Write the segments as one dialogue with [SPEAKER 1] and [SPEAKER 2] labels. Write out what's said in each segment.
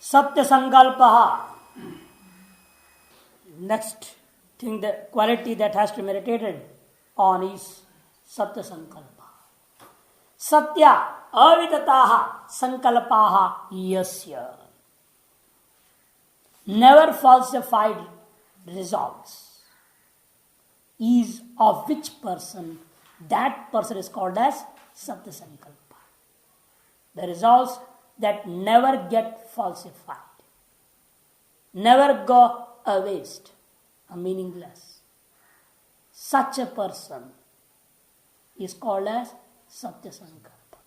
[SPEAKER 1] Satya Sankalpaha. Next thing, the quality that has to be meditated on is Satya Sankalpa. Satya avidataha sankalpaha yasya. Never falsified resolves is of which person, that person is called as Satya Sankalpa. The resolves that never get falsified, never go a waste, a meaningless. Such a person is called as Satya Sankalpa.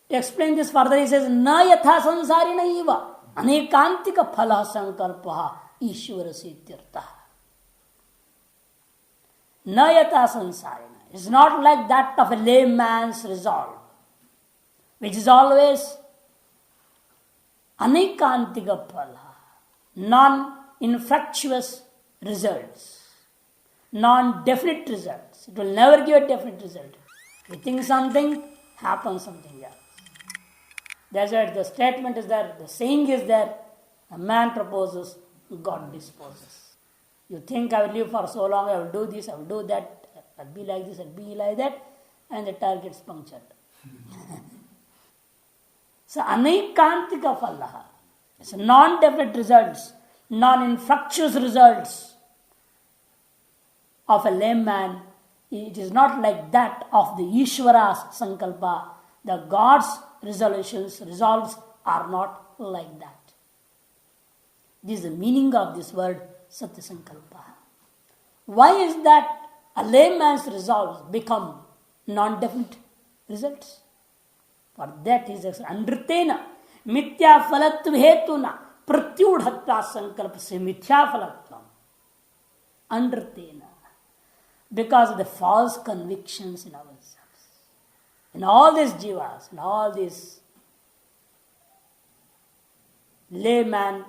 [SPEAKER 1] To explain this further, he says, Na yatha sansarina iva anekantika phala sankalpaha ishvara siddhyartha. Na yatha sansarina. It's not like that of a layman's resolve, which is always anekantika phala, non-infructuous results, non-definite results. It will never give a definite result. You think something, happens something else. That's why the statement is there, the saying is there, a man proposes, God disposes. You think I will live for so long, I will do this, I will do that, I'll be like this, I'll be like that, and the target is punctured. So, anekantika phala. It's non-definite results, non-infructuous results of a layman. It is not like that of the Ishvara's Sankalpa. The God's resolves are not like that. This is the meaning of this word Satya Sankalpa. Why is that a layman's resolves become non-definite results? For that is Andritena Mithya Phalatva Hetuna Pratyudhatva Sankalpa se Mithya Phalatvam. Andritena. Because of the false convictions in ourselves. In all these jivas, in all these layman,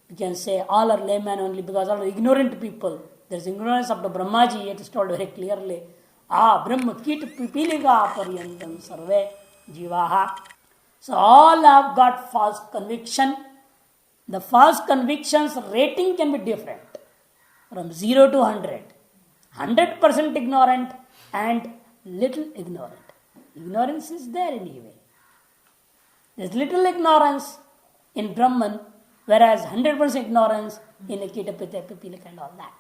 [SPEAKER 1] you can say all are layman only because all are ignorant people. There is ignorance of the Brahmaji, it is told very clearly. Brahma kit pipiliga paryantam sarve jivaha. So all have got false conviction. The false convictions rating can be different from 0 to 100. 100% ignorant and little ignorant. Ignorance is there anyway. There is little ignorance in Brahman, whereas 100% ignorance in Akita Pita Pipilika and all that.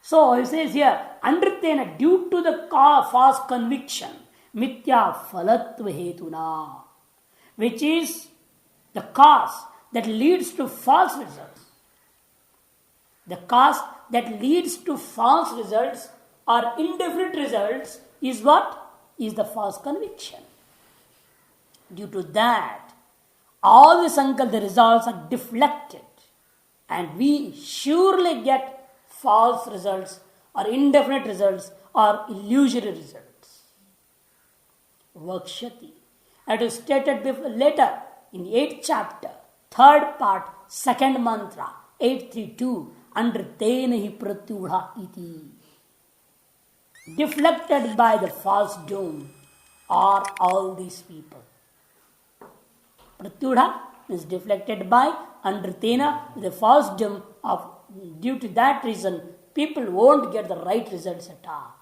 [SPEAKER 1] So he says here, Andritena, due to the false conviction, Mithya Phalatva Hetuna, which is the cause that leads to false results. The cause that leads to false results or indefinite results is what? Is the false conviction. Due to that, all the sankalpa, the results are deflected, and we surely get false results or indefinite results or illusory results. Vakshati. It is stated later in the 8th chapter, 3rd part, 2nd mantra, 832. Andritena hi pratyudha iti. Deflected by the false doom are all these people. Pratyudha is deflected by Andritena, the false doom of, due to that reason, people won't get the right results at all.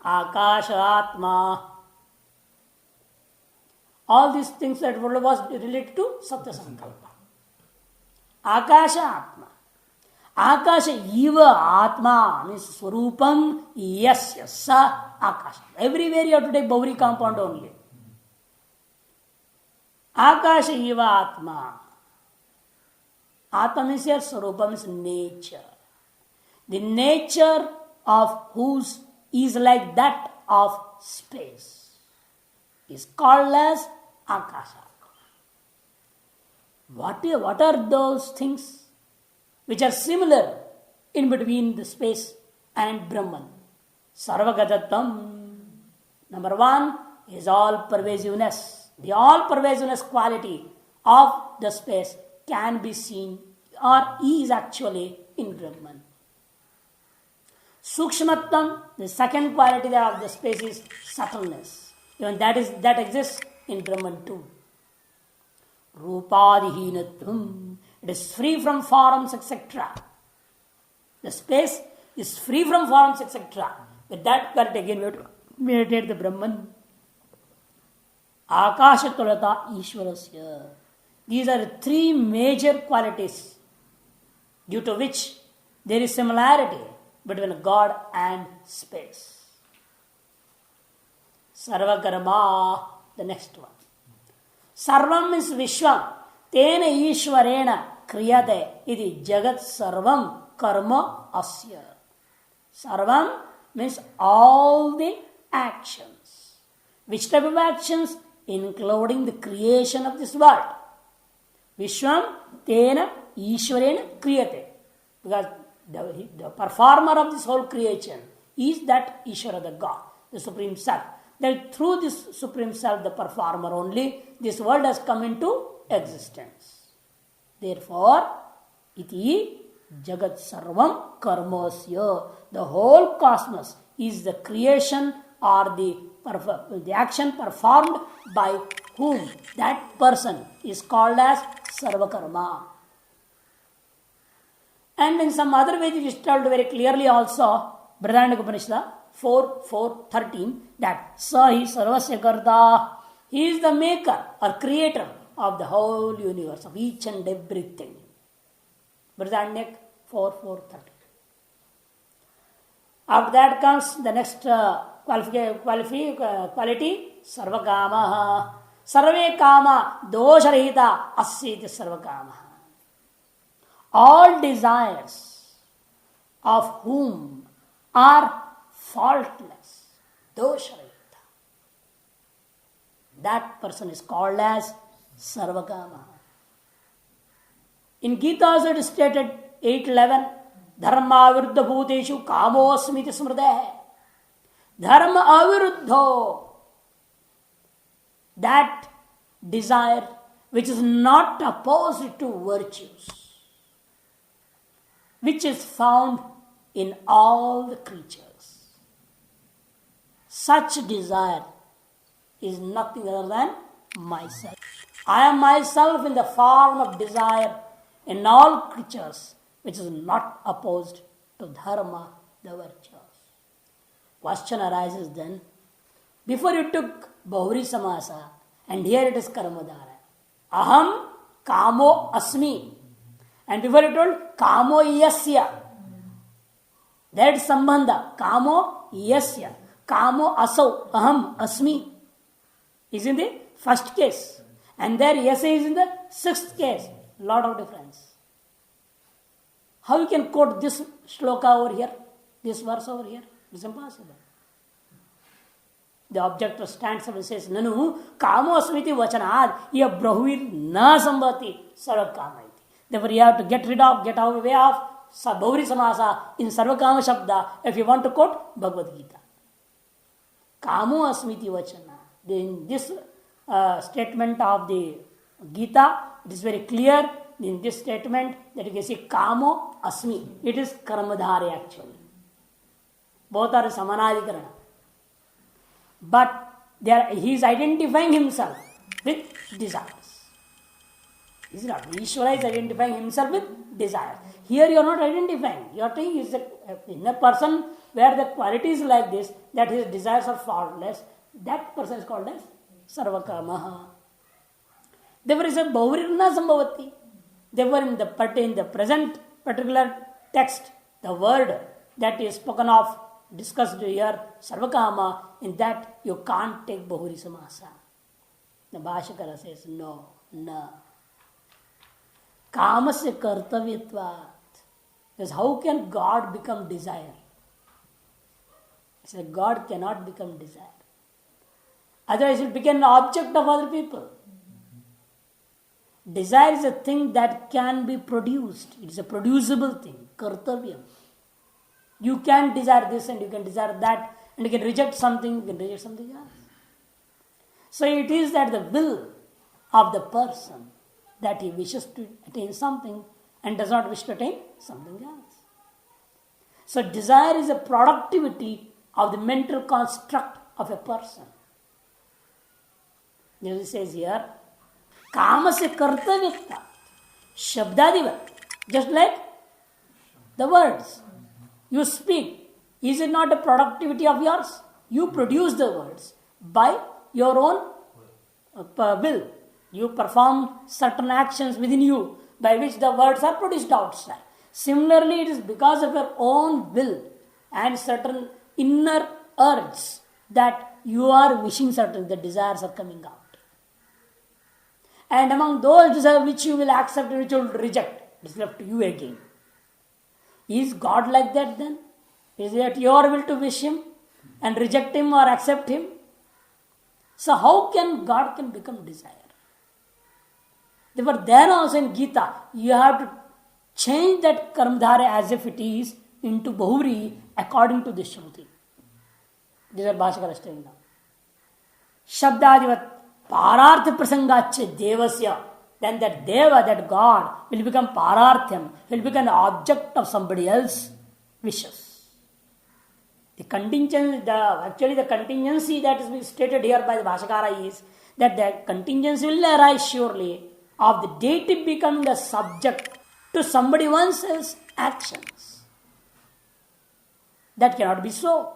[SPEAKER 1] Akasha Atma. All these things that was related to Satya Sankalpa. Akasha Atma. Akasha Iva Atma means Swarupam Yasya Sa Akasha. Everywhere you have to take Bauri compound only. Akasha Iva Atma. Atma means here Swarupam is nature. The nature of whose is like that of space is called as Akasha. What are those things which are similar in between the space and Brahman? Sarvagatatam. Number one is all pervasiveness. The all pervasiveness quality of the space can be seen or is actually in Brahman. Sukshmattam, the second quality of the space is subtleness. Even that exists in Brahman too. Rupadihinatvam. It is free from forms, etc. The space is free from forms, etc. With that quality, again, we have to meditate the Brahman. Akashatulata Ishwarasya. These are three major qualities due to which there is similarity between God and space. Sarvakarma, the next one. Sarvam is Vishwam. Tena Ishwarena Kriyate. Iti Jagat Sarvam Karma Asya. Sarvam means all the actions. Which type of actions? Including the creation of this world. Vishwam Tena Ishwarena Kriyate. Because the performer of this whole creation is that Ishvara, the God, the Supreme Self. That through this Supreme Self, the performer only, this world has come into existence. Therefore, iti Jagat Sarvam Karmasya. The whole cosmos is the creation or the action performed by whom? That person is called as Sarvakarma. And in some other way, it is told very clearly also, Brihadaranyaka Upanishad 4:13, that Sahi Sarvasya Karta. He is the maker or creator of the whole universe, of each and everything. Brihadaranyaka 4:13. After that comes the next quality, Sarvakama. Sarve Kama Dosharahita Asyiti Sarvakama. All desires of whom are faultless, dosharahita. That person is called as Sarvakama. In Gita also it is stated 8:11, Dharma aviruddha bhuteshu kamosmiti smrteh. Dharma aviruddho. That desire which is not opposed to virtues, which is found in all the creatures. Such desire is nothing other than myself. I am myself in the form of desire in all creatures, which is not opposed to dharma, the virtues. Question arises then, before you took Bahuri Samasa, and here it is Karmadhara. Aham kamo asmi. And before you told kamo yasya. That sambandha. Kamo yasya. Kamo asau. Aham asmi. Is in the first case. And there yasya is in the sixth case. Lot of difference. How you can quote this shloka over here? This verse over here? It's impossible. The objector stands up and says, Nanu, kamo asmiti vachanad, ya brahuir na sambhati sarvakama iti. Therefore, you have to get away of Bahuri Samasa in Sarvakama Shabda if you want to quote Bhagavad Gita. Kamo asmiti vachana. In this statement of the Gita, it is very clear in this statement that you can see kamo asmi. It is Karmadhari actually. Both are Samanadikarana. But he is identifying himself with desires. Is it not? Ishvara is identifying himself with desires. Here you are not identifying. You are saying is in a person where the quality is like this, that his desires are faultless, that person is called as Sarvakamaha. Therefore, is a Bhaurirna Sambhavati. Therefore, in the present particular text, the word that is spoken of, discussed here, Sarvakama, in that you can't take Bahuri Samasa. The Bhashakara says, no. Kamasya kartavyatvat. Because how can God become desire? He said, God cannot become desire. Otherwise, it will become an object of other people. Desire is a thing that can be produced. It is a producible thing. Kartavyam. You can desire this and you can desire that, and you can reject something, you can reject something else. So it is that the will of the person that he wishes to attain something and does not wish to attain something else. So desire is a productivity of the mental construct of a person. As it says here, काम से कर्तव्यता शब्दादिवत, just like the words you speak. Is it not a productivity of yours? You produce the words by your own will. You perform certain actions within you by which the words are produced outside. Similarly, it is because of your own will and certain inner urges that you are wishing certain, the desires are coming out. And among those desires which you will accept and which you will reject, it is left to you again. Is God like that then? Is it your will to wish him and reject him or accept him? So how can God can become desire? Therefore, there also in Gita, you have to change that karmadhara as if it is into Bahuri according to the Shruti. These are Bhashakara saying now. Shabdadivat parartha prasangacha devasya. Then that deva, that God, will become pararthyam, will become an object of somebody else's wishes. The contingency that is stated here by the Bhashakara is that the contingency will arise surely of the deity becoming a subject to somebody else's actions. That cannot be so.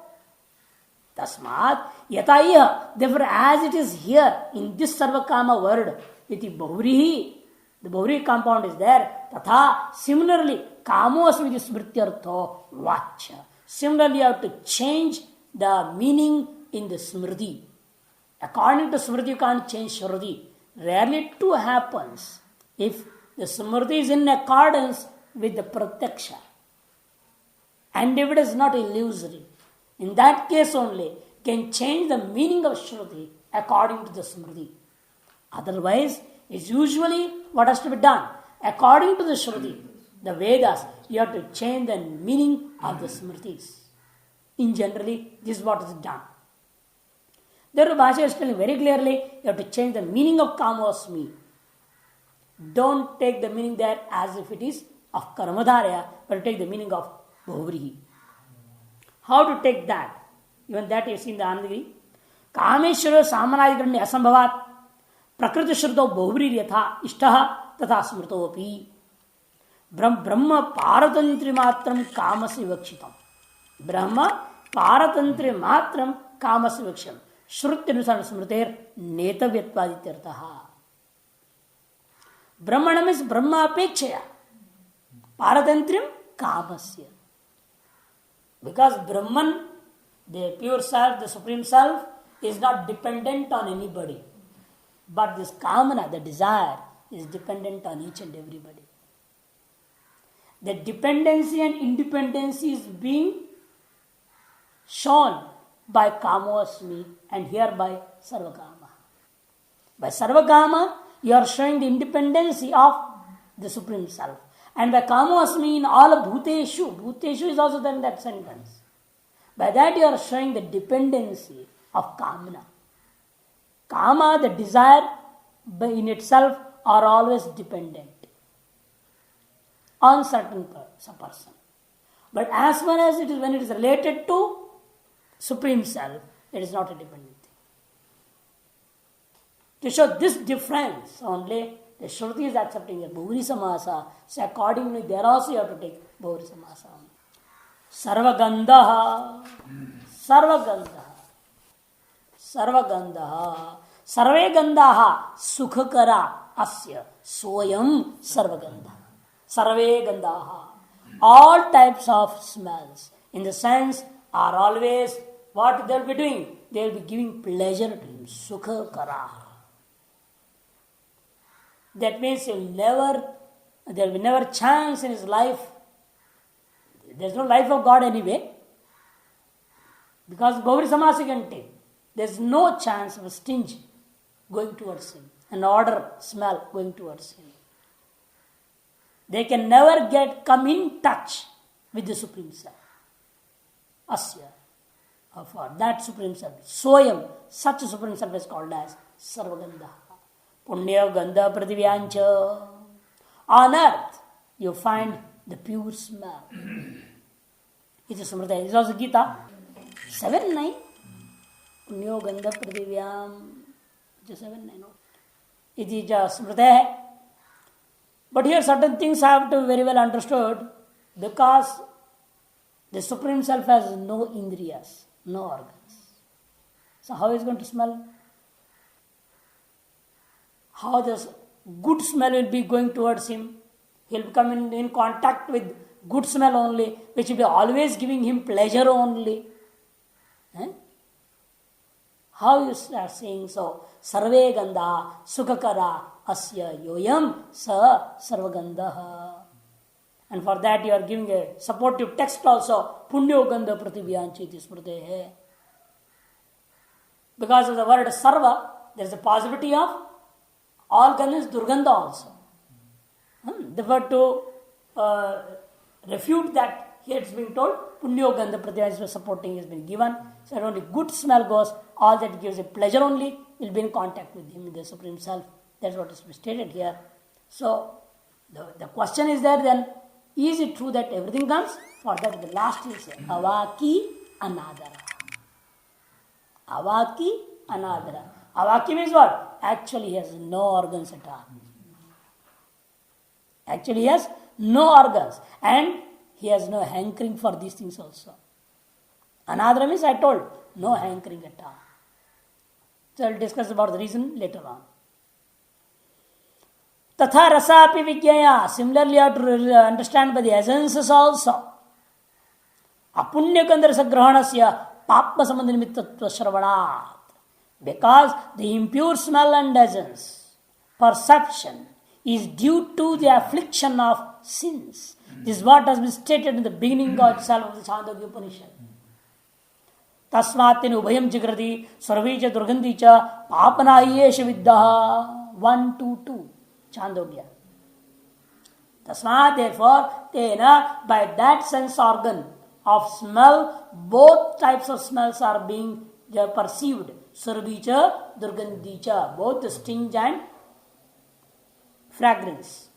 [SPEAKER 1] Tasmat yataiya. Therefore, as it is here in this Sarvakama word, with the Bahuri compound is there. Tatha, similarly, kamos with smrityartho vacha. Similarly, you have to change the meaning in the smriti. According to smriti, you can't change shruti. Rarely it too happens if the smriti is in accordance with the pratyaksha. And if it is not illusory, in that case only, can change the meaning of shruti according to the smriti. Otherwise, it's usually what has to be done. According to the Shruti, the Vedas, you have to change the meaning of the Smritis. In generally, this is what is done. Therefore, Bhashya is telling very clearly, you have to change the meaning of Kamosmi. Don't take the meaning there as if it is of Karmadharya, but take the meaning of Bahuvrihi. How to take that? Even that you see in the Anandagiri. Kameshwara Samanadikaranya Asambhavat प्रकृति श्रुतो बहुरी यथा इष्ट तथा स्मृतोपि ब्रह्म पारतंत्र मात्रम काम से विवक्षितम. ब्रह्म पारतंत्र मात्रम काम से विवक्षितम. श्रुत्यनुसार स्मृतेर नेतव्यत्वादित्यर्थः. ब्रह्मण means ब्रह्म अपेक्षया पारतंत्र्यम कामस्य. Because Brahman, the pure self, the supreme self, is not dependent on anybody. But this kamana, the desire, is dependent on each and everybody. The dependency and independency is being shown by kamosmi and here by sarvakama. By sarvakama, you are showing the independency of the Supreme Self. And by kamosmi in all bhuteshu, bhuteshu is also there in that sentence. By that you are showing the dependency of kamana. Kama, the desire in itself, are always dependent on certain person. But as far as it is, when it is related to Supreme Self, it is not a dependent thing. To show this difference only, the Shruti is accepting a Bahuri Samasa. So accordingly, there also you have to take Bahuri Samasa. Sarvagandaha. Sarvagandaha. सर्वगंधा सर्वे गंधा सुखकरा अस्य सोयम सर्वगंधा. सर्वे गंधा, all types of smells in the sense are always what they will be doing. They will be giving pleasure to him. Sukhakara. That means there will be never chance in his life. There is no life of God anyway, because Gauri Samasa can take. There is no chance of a stench going towards him, an odor, smell going towards him. They can never come in touch with the Supreme Self. Asya, of that Supreme Self. Soyam, such a Supreme Self is called as Sarvagandha. Punya Gandha Pradivyancha. On earth, you find the pure smell. It is Smriti. It is also Gita 7:9. Punyo Gandha Pradivyan. 7:9. iti ja smrteh. But here certain things have to be very well understood, because the Supreme Self has no indriyas, no organs. So how is going to smell? How this good smell will be going towards him? He will come in contact with good smell only, which will be always giving him pleasure only. How you start saying so? Sarve gandha sukhakara asya yoyam sa sarvagandaha. And for that you are giving a supportive text also. Punyo gandha pratibhyanchiti smrtehe. Because of the word sarva, there is a possibility of all gandhas durgandha also. Therefore to refute that, here it's being told punyo gandha pratibhyanchiti supporting has been given. So only good smell goes, all that gives a pleasure only will be in contact with him, the Supreme Self. That's what is stated here. So the question is there then, is it true that everything comes? For that the last is avaki anadara. Avaki anadara. Avaki means what? Actually he has no organs at all. Actually he has no organs, and he has no hankering for these things also. Anadara means, I told, no hankering at all. So I'll discuss about the reason later on. Tatha rasa api vigyaya. Similarly, you have to understand by the essences also. Apunya gandha rasa grahanasya papma sambandha nimittatva shravanat. Because the impure smell and essence, perception, is due to the affliction of sins. This is what has been stated in the beginning itself of the Chandogya Upanishad. Tasmatin ubhayam jigrati sarveja durgandhi cha papanayesha viddaha 1, 2, 2 Chandogya. Tasmat, therefore, tena, by that sense organ of smell, both types of smells are being perceived. Sarveja durgandhi cha, both the sting and fragrance.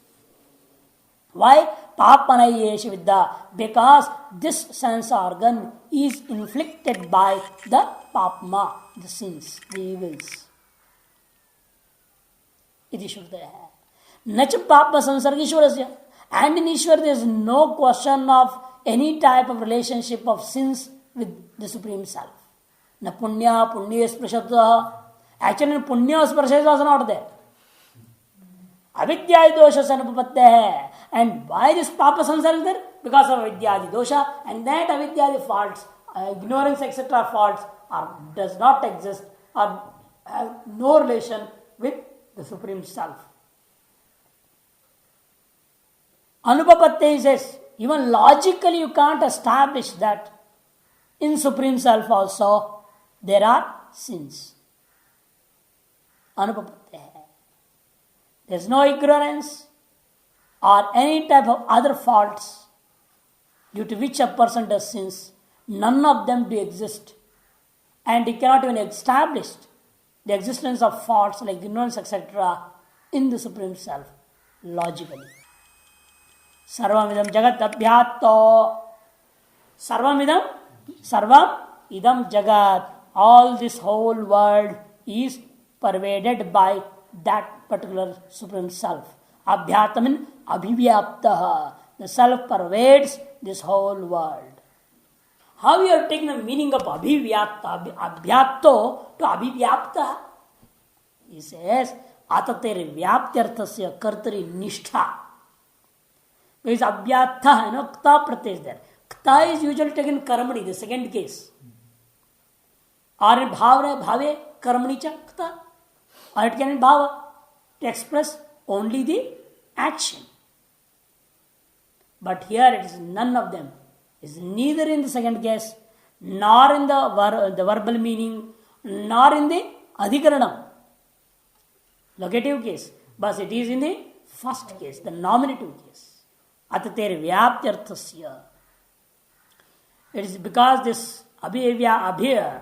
[SPEAKER 1] Why? Papanayesha vidya. Because this sense organ is inflicted by the papma, the sins, the evils. Iti Shruteha. Nacha papma samsarga Ishwarasya. And in Ishwar there is no question of any type of relationship of sins with the Supreme Self. Na punya sprashatva. Actually, punya sprasha is also not there. Avidyadi dosha sanupapatte. And why this papa samsara is there? Because of avidyadi dosha, and that avidyadi faults, ignorance, etc. faults does not exist or have no relation with the Supreme Self. Anupapatte says, even logically you can't establish that in Supreme Self also there are sins. Anupapatte. There is no ignorance or any type of other faults due to which a person does sins. None of them do exist. And he cannot even establish the existence of faults like ignorance, etc. in the Supreme Self logically. Sarvamidam jagat abhyatto. Sarvam idam jagat. All this whole world is pervaded by that particular Supreme Self. Abhyatamin abhivyaptaha. The Self pervades this whole world. How you are taking the meaning of abhivyapta, abhyatto to abhivyapta? He says, atatere vyaptyarthasya kartari nishtha. Because abhyatha, kta pratyay is there. Kta is usually taken karmani, the second case. Or in bhave karmani cha kta. Or it can be bhava to express only the action. But here it is none of them. It is neither in the second case, nor in the verbal meaning, nor in the adhikaranam, locative case. But it is in the first case, the nominative case. Atatere vyaptyarthasya. It is because this abhyatta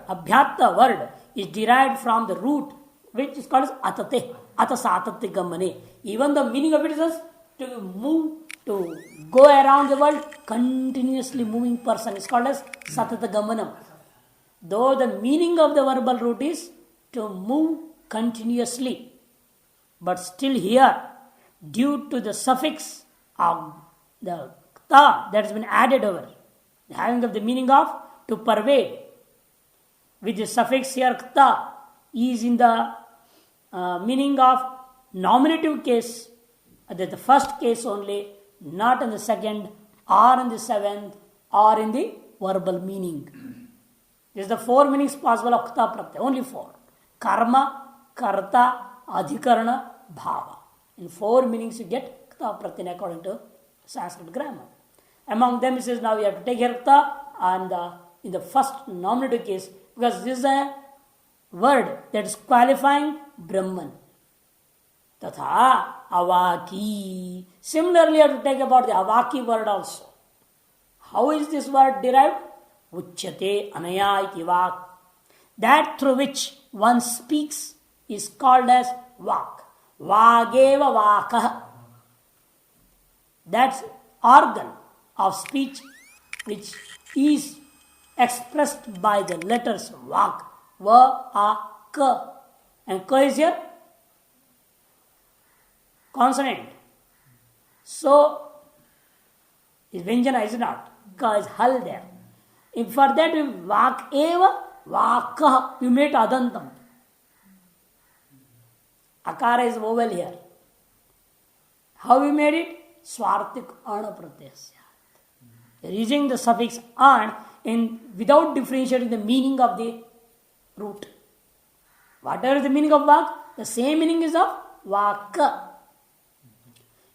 [SPEAKER 1] word is derived from the root which is called as atate, atasatate gamane. Even the meaning of it is to move, to go around the world, continuously moving person is called as satata gamanam. Though the meaning of the verbal root is to move continuously. But still here, due to the suffix of the ta that has been added over, having of the meaning of to pervade, with the suffix here kta is in the meaning of nominative case, that the first case only, not in the second, or in the seventh, or in the verbal meaning. This is the four meanings possible of kta pratyaya, only four. Karma, karta, adhikarana, bhava. In four meanings you get kta pratyaya according to Sanskrit grammar. Among them it says now you have to take here kta and in the first nominative case, because this is a word that is qualifying Brahman. Tatha avaki. Similarly, you have to take about the avaki word also. How is this word derived? Uchyate anaya iti vak. That through which one speaks is called as vak. Vageva vakah. That's organ of speech which is expressed by the letters vak, va, a, ka. And ka is here consonant. So, is Vyanjana, is it not? Ka is hal there. If for that we vak eva, vakah, we made adantam. Akara is vowel here. How we made it? Swartik ana pratyaya. Using the suffix an in without differentiating the meaning of the root. Whatever is the meaning of vak, the same meaning is of vaka.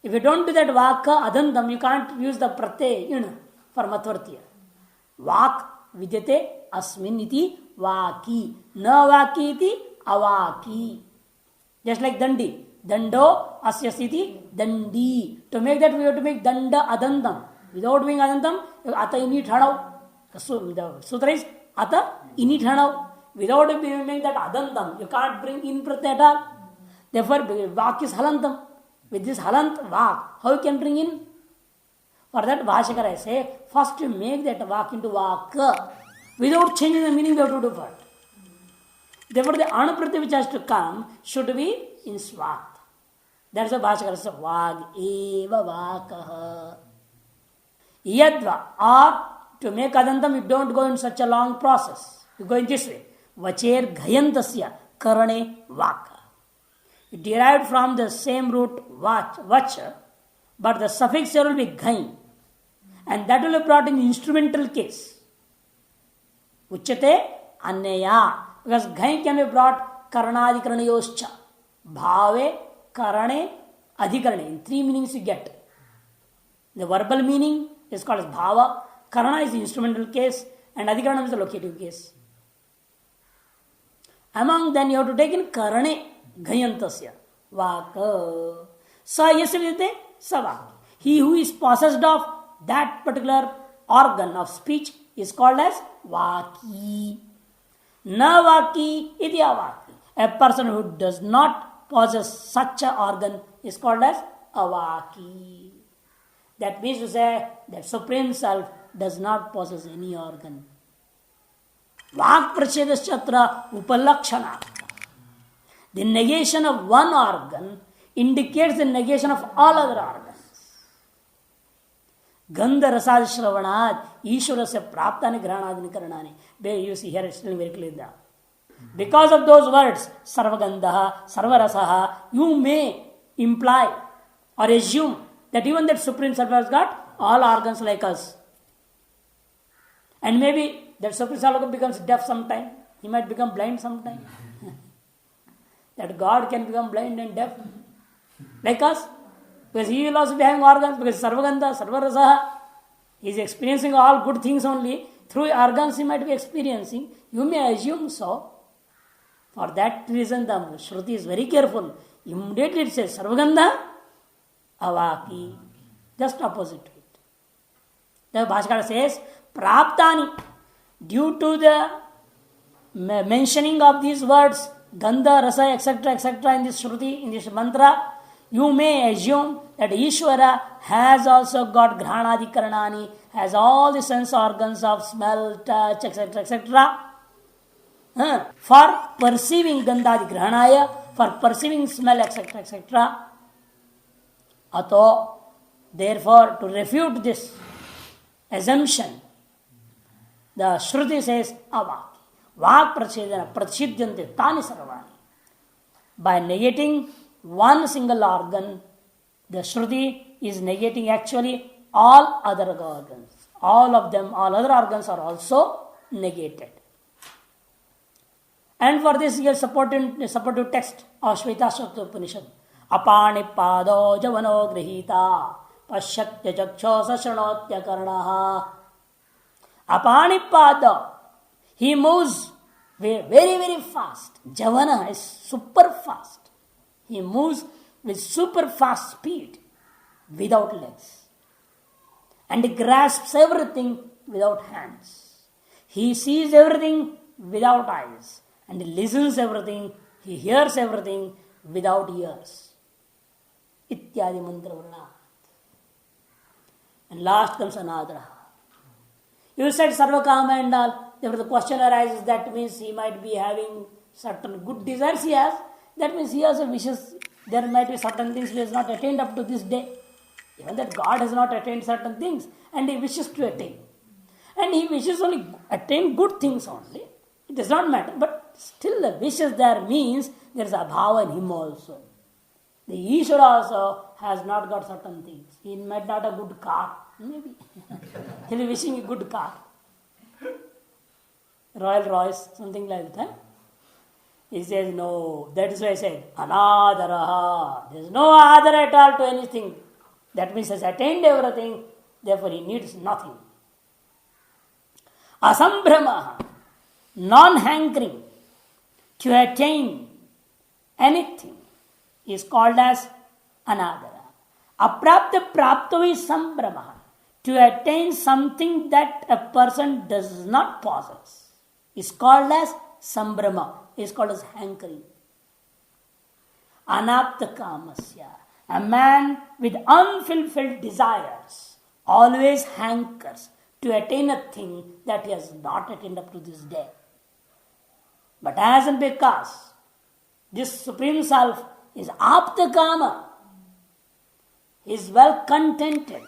[SPEAKER 1] If you don't do that vaka adantam, you can't use the pratyaya for matvartiya. Vak vidyate asmin iti vaki. Na vaki iti avaki. Just like dandi. Dando asyasiti dandi. To make that we have to make danda adantam. Without doing adantam, ata ini thanav. The sutra is ata ini thanav. Without doing that adantam, you can't bring in pratyaya at all. Therefore, vak is halantam. With this halant vak, how you can bring in? For that, Bhashakara say, first you make that vak into vaka. Without changing the meaning, we have to do first. Therefore, the anapratyaya which has to come should be in swat. That's why Bhashakara says, vag eva vakaha. Yadva, or to make adantam, you don't go in such a long process. You go in this way. Vacher ghayantasya karane vaka. It derived from the same root vacha, but the suffix here will be ghain. And that will be brought in the instrumental case. Uchyate anaya. Because ghain can be brought karanadikaranyoscha. Bhave, karane, adhikarane. In three meanings you get. The verbal meaning is called as bhava. Karana is the instrumental case. And adhikarana is the locative case. Among them you have to take in karane. Ghayantasya vaka. Sa yasya vidyate sa vaki. He who is possessed of that particular organ of speech is called as vaki. Na vaki iti avaki. A person who does not possess such an organ is called as avaki. That means to say that Supreme Self does not possess any organ. Vak prachedaschatra upalakshana. The negation of one organ indicates the negation of all other organs. Gandha rasad shravanad ishwarasya praptani granadini karanani. You see here it's still very clear there. Because of those words, sarvagandha, sarvarasaha, you may imply or assume that even that Supreme Self has got all organs like us. And maybe that Supreme Self becomes deaf sometime. He might become blind sometime. That God can become blind and deaf like us, because he will also be having organs, because sarvagandha, sarvarasaha, he is experiencing all good things only. Through organs he might be experiencing. You may assume so. For that reason the Shruti is very careful. Immediately it says sarvagandha, avaki. Just opposite to it. The Bhashkara says, praptani, due to the mentioning of these words, Gandha, Rasa, etc., in this Shruti, in this mantra, you may assume that Ishvara has also got Granadi Karanani, has all the sense organs of smell, touch, etc., etc. For perceiving Gandhadi Granaya, for perceiving smell, etc., etc. Ato, therefore, to refute this assumption, the Shruti says, avaki. Vak prachidyanti tani sarvani. By negating one single organ, the Shruti is negating actually all other organs. All of them, all other organs are also negated. And for this, here supportive text of Shvetashvatara Upanishad. Apani pado javano grihita pashyatya chaksho sashanotya karnaha. Apani pado. He moves very, very fast. Javana is super fast. He moves with super fast speed without legs. And he grasps everything without hands. He sees everything without eyes. And he listens everything, he hears everything without ears. Ityadi mantra varna. And last comes Anadraha. You said Sarvakama and all. Therefore the question arises, that means he might be having certain good desires he has. That means he also wishes there might be certain things he has not attained up to this day. Even that God has not attained certain things and he wishes to attain. And he wishes only attain good things only. It does not matter. But still the wishes there means there is a bhava in him also. The Ishvara also has not got certain things. He might not have a good car. Maybe. He will be wishing a good car. Royal Royce, something like that. He says, no. That is why I said, Anadaraha. There is no other at all to anything. That means he has attained everything. Therefore he needs nothing. Asambhramaha. Non-hankering to attain anything is called as Anadara. Aprapta praptavi sambramaha. To attain something that a person does not possess is called as sambrama, is called as hankering. Anapta kamasya. A man with unfulfilled desires always hankers to attain a thing that he has not attained up to this day. But as and because this Supreme Self is apta kama, he is well contented,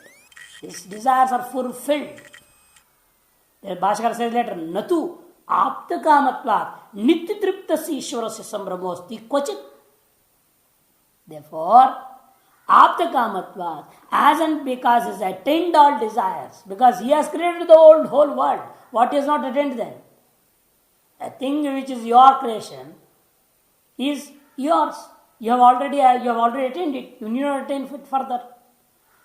[SPEAKER 1] his desires are fulfilled. The Bhashkar says later, Natu apta kamatvat nityatriptasya ishvarasya sambramosti kvachit. Therefore, apta kamatvat, as and because he has attained all desires, because he has created the whole world, what he has not attained then? A thing which is your creation is yours. You have already attained it. You need not attain it further.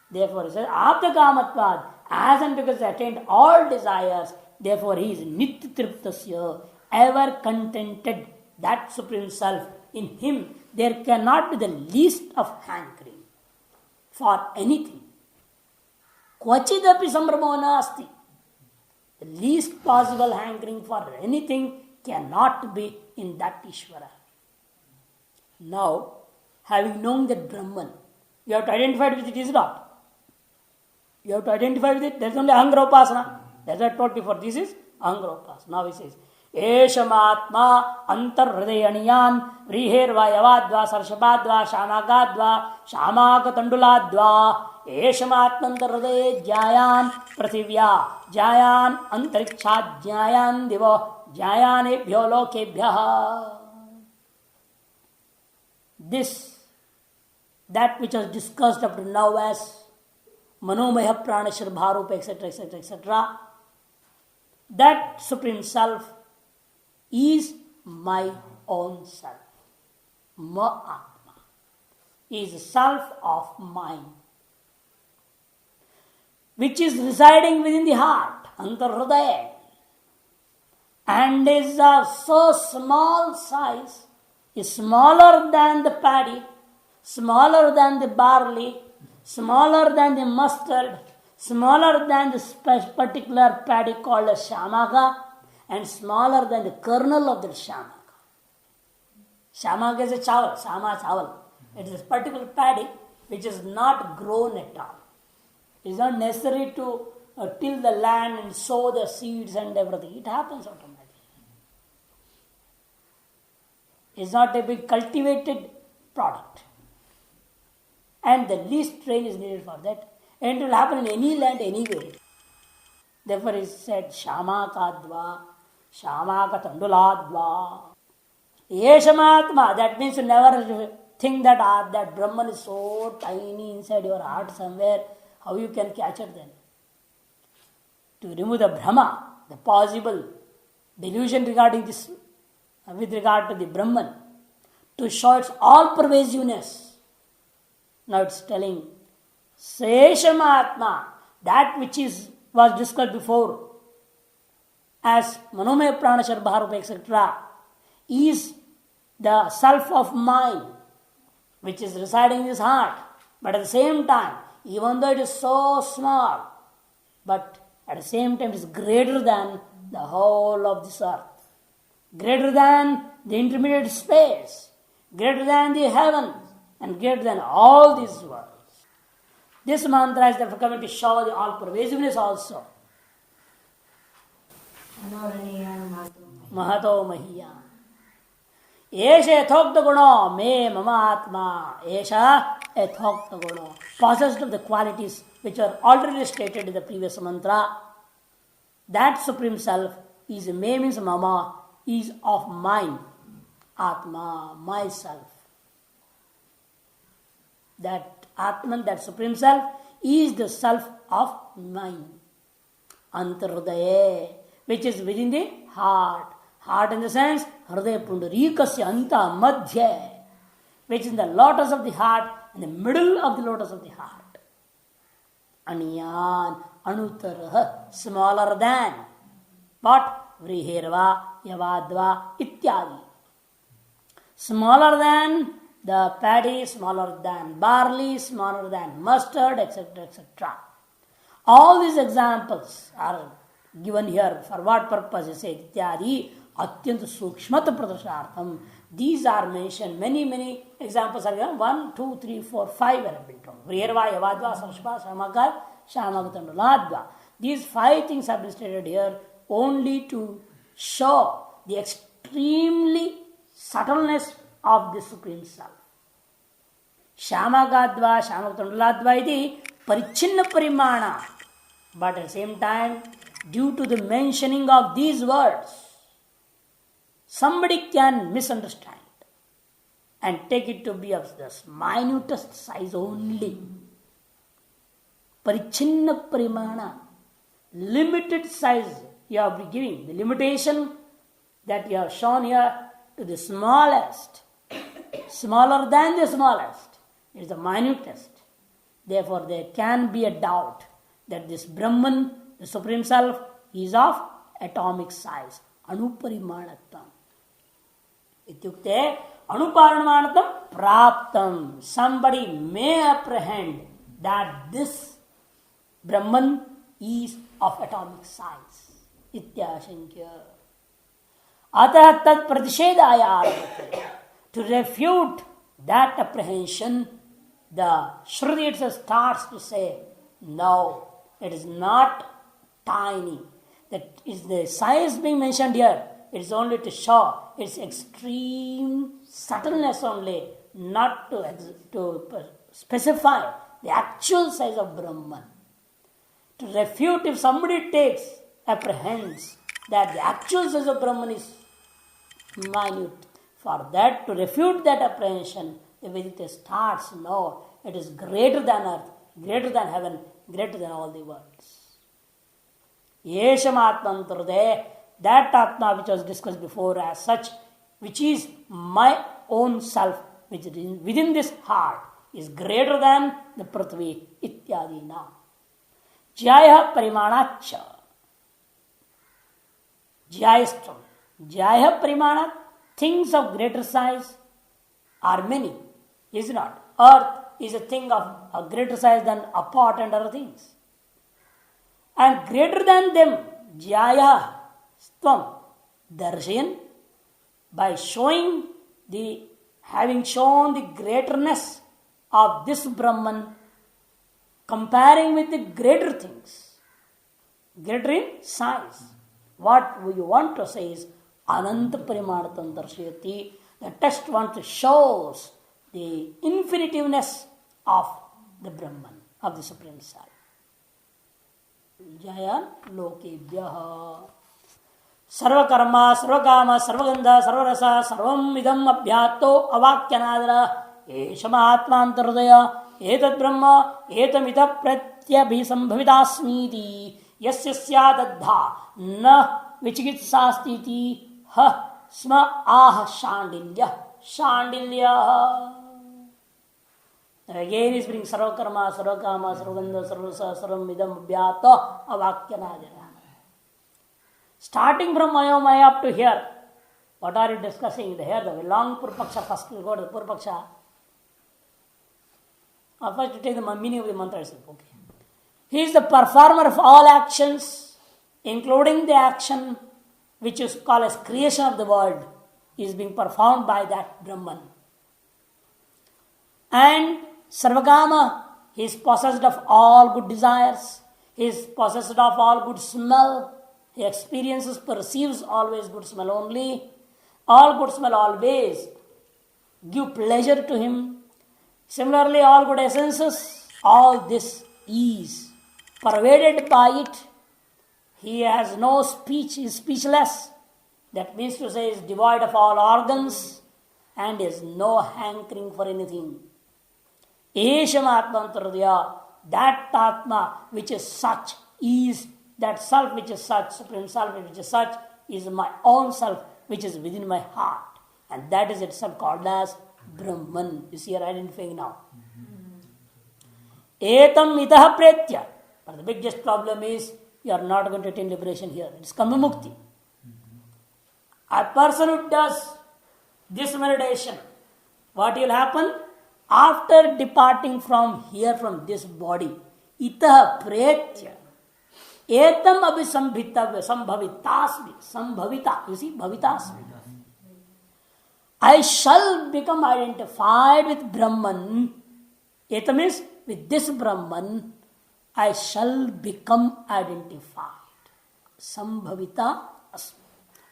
[SPEAKER 1] Therefore, he says, Apta kamatvad, as and because he attained all desires, therefore he is nityatriptasya, ever contented, that Supreme Self. In him, there cannot be the least of hankering for anything. Kvachidapi sambramo nasti. The least possible hankering for anything cannot be in that Ishvara. Now, having known that Brahman, you have to identify with it, is not. You have to identify with it. There is only Ahangra Upasana. That's what I told before. This is Ahangra Upasana. Now he says, Eshamatma antarhridayaniyan vrihirvayavadva sarshabadva shamagadva shamakatandulādva Eshamatmantarhridaye jyayan prathivya jyayan antarikshad jyayan divo jyayanebhyo lokebhyaha. This, that which was discussed up to now as Manomaya Pranashar Bharupa, etc., etc., etc., that Supreme Self is my own self. Ma-atma is the self of mine, which is residing within the heart, antarhridaya, and is of so small size, is smaller than the paddy, smaller than the barley, smaller than the mustard, smaller than this particular paddy called as shamaka, and smaller than the kernel of the shamaka. Shamaka is a chawal, sama chawal. It is a particular paddy which is not grown at all. It is not necessary to till the land and sow the seeds and everything. It happens automatically. is not a big cultivated product. And the least rain is needed for that. And it will happen in any land, anywhere. Therefore it is said, Shamakadva, Shamakatanduladva. Yeshamatma, that means you never think that that Brahman is so tiny inside your heart somewhere, how you can catch it then. To remove the Brahma, the possible delusion regarding this, with regard to the Brahman, to show its all pervasiveness. Now it's telling, Seshamatma, that which was discussed before, as Manomaya Prana Sharbharupa, etc., is the self of mind, which is residing in his heart. But at the same time, even though it is so small, but at the same time it is greater than the whole of this earth, greater than the intermediate space, greater than the heavens, and greater than all these worlds. This mantra is therefore coming to show the all pervasiveness also. Mahato Mahiya. Esha yathoktha guno me mama atma. Esha yathoktha guno. Possessed of the qualities which are already stated in the previous mantra. That Supreme Self is me means mama, is of mine. Atma, myself. That Atman, that Supreme Self, is the self of mine. Antarhridaye, which is within the heart. Heart in the sense, Hridaya Pundarikasya Anta Madhya, which is in the lotus of the heart, in the middle of the lotus of the heart. Aniyan, Anutarah, smaller than. But Vriherva, Yavadva, Ityadi. Smaller than the paddy, smaller than barley, smaller than mustard, etc., etc. All these examples are given here. For what purpose? He says, Ityadi, Atyanta Sukshmata Pradashartham. These are mentioned. Many examples are given. 1, 2, 3, 4, 5 have been told. Vriyarva, Yavadva, Sarshpa, Shamakar, Shamagatanduladva. These 5 things have been stated here only to show the extremely subtleness of the Supreme Self. Shamagadva, Shamagatanduladva iti parichinna parimana. But at the same time, due to the mentioning of these words, somebody can misunderstand and take it to be of the minutest size only. Parichinna parimana, limited size you have been giving. The limitation that you have shown here to the smallest, smaller than the smallest, is the minutest. Therefore, there can be a doubt that this Brahman, the Supreme Self, is of atomic size. Anuparimanattam. Ityukte Anuparimanattam praptam. Somebody may apprehend that this Brahman is of atomic size. Ityashankya. Atah tat pratishedaya arabhate. To refute that apprehension, the Shruti itself starts to say, no, it is not tiny. That is the size being mentioned here. It is only to show its extreme subtleness only, not to specify the actual size of Brahman. To refute, if somebody apprehends that the actual size of Brahman is minute, for that, to refute that apprehension, the Vedita starts, no, it is greater than earth, greater than heaven, greater than all the worlds. Yesham Atmantarde, that Atma which was discussed before as such, which is my own self, which is within this heart, is greater than the Prithvi, Ityadina. Jaya Parimanacha. Jayastram. Jaya Parimana, things of greater size are many, is not. Earth is a thing of a greater size than a pot and other things. And greater than them, Jaya Stvam Darshan, by having shown the greaterness of this Brahman, comparing with the greater things, greater in size. What we want to say is Ananta Parimanatam Darshayati, The text wants to show the infinitiveness of the Brahman, of the Supreme Self. Jaya Lokebhyaha. Sarvakarma, Sarvakama, Sarvagandha, Sarvarasa, Sarvam Idam Abhyato Avakyanadara, Esha Mahatmantaradaya, Etad Brahma, Etamita Pratyabhisambhavidasmiti, Yasya Syadadha, Na Vichikitsastiti, Ha Sma Ah Shandilya, Shandilya. Again is bringing Sarvakarma, Sarvakama, Sarvagandha, Sarvarasa, Sarvam Idam Abhyato Avakyanadara. Starting from Mayomaya up to here, what are you discussing here? The long Purpaksha, first we'll go to the Purpaksha. First to take the meaning of the mantra itself. Okay. He is the performer of all actions, including the action which is called as creation of the world, is being performed by that Brahman. And Sarvakama, he is possessed of all good desires, he is possessed of all good smell. He experiences, perceives always good smell only. All good smell always give pleasure to him. Similarly, all good essences, all this is pervaded by it. He has no speech, is speechless. That means to say, is devoid of all organs and is no hankering for anything. Esham Atmantaradya, that Atma which is such, is that self which is such, Supreme Self which is such, is my own self which is within my heart. And that is itself called as Brahman. You see, you are identifying now. Etam itaha pretya. But the biggest problem is, you are not going to attain liberation here. It is Kamamukti. A person who does this meditation, what will happen? After departing from here, from this body, itaha pretya. Etam abhisambhitavya, sambhavita, you see, bhavitasmi. I shall become identified with Brahman. Etam means, with this Brahman, I shall become identified. Sambhavita asmi.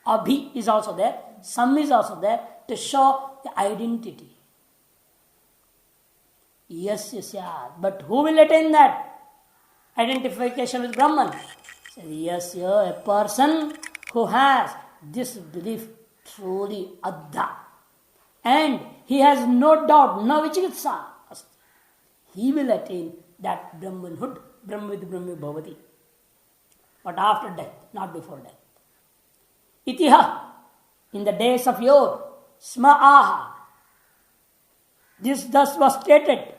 [SPEAKER 1] Abhi is also there, sam is also there, to show the identity. Yes, yes, yeah. But who will attain that identification with Brahman? So yes, yeah, a person who has this belief truly Adha, and he has no doubt, no vichikitsa, he will attain that Brahmanhood, Brahmavid Brahmi Bhavati. But after death, not before death. Itiha, in the days of yore, sma aha. This thus was stated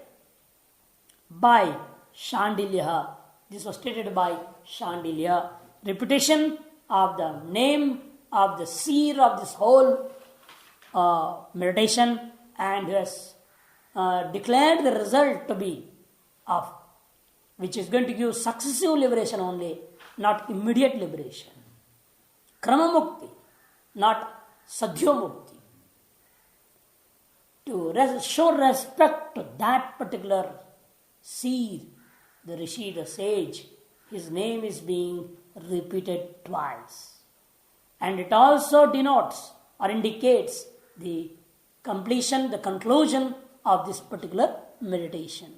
[SPEAKER 1] by Shandilya. This was stated by Shandilya. Repetition of the name of the seer of this whole meditation, and has declared the result to be of, which is going to give successive liberation only, not immediate liberation. Kramamukti, not Sadhyomukti. To show respect to that particular seer, the Rishi, the sage, his name is being repeated twice. And it also denotes or indicates the completion, the conclusion of this particular meditation.